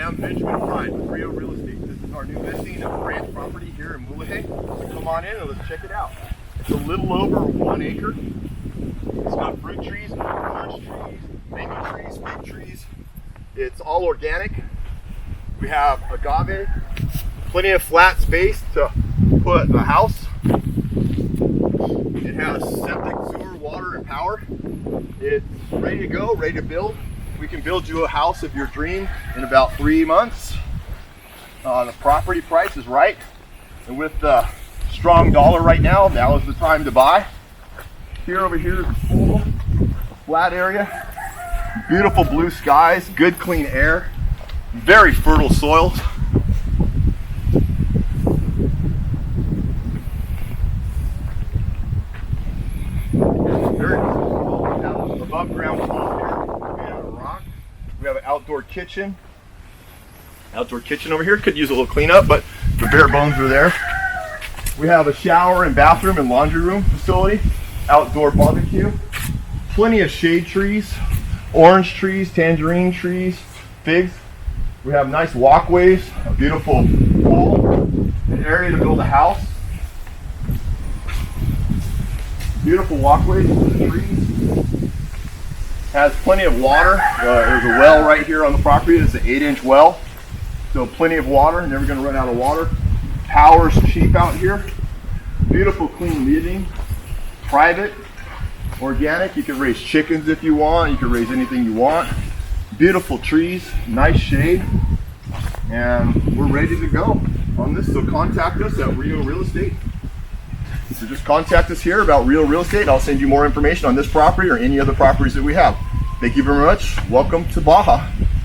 am Benjamin Pride with Rio Real Estate. This is our new listing of ranch property here in Mulegé. So come on in and let's check it out. It's a little over 1 acre. It's got fruit trees, orange trees, mango trees, fig trees. It's all organic. We have agave, plenty of flat space to put a house. It has septic, sewer, water, and power. It's ready to go, ready to build. We can build you a house of your dream in about 3 months. The property price is right. And with the strong dollar right now, now is the time to buy. Over here is a full flat area. Beautiful blue skies, good clean air, very fertile soils. Very above ground pool here made out of rock. We have an outdoor kitchen. Outdoor kitchen over here could use a little cleanup, but the bare bones are there. We have a shower and bathroom and laundry room facility. Outdoor barbecue. Plenty of shade trees, orange trees, tangerine trees, figs. We have nice walkways, a beautiful pool, an area to build a house. Beautiful walkways with the trees. Has plenty of water. There's a well right here on the property. It's an 8-inch well. So plenty of water, never gonna run out of water. Power's cheap out here. Beautiful clean living, private, organic. You can raise chickens if you want. You can raise anything you want. Beautiful trees, nice shade. And we're ready to go on this. So contact us at Rio Real Estate. So just contact us here about Rio Real Estate and I'll send you more information on this property or any other properties that we have. Thank you very much. Welcome to Baja.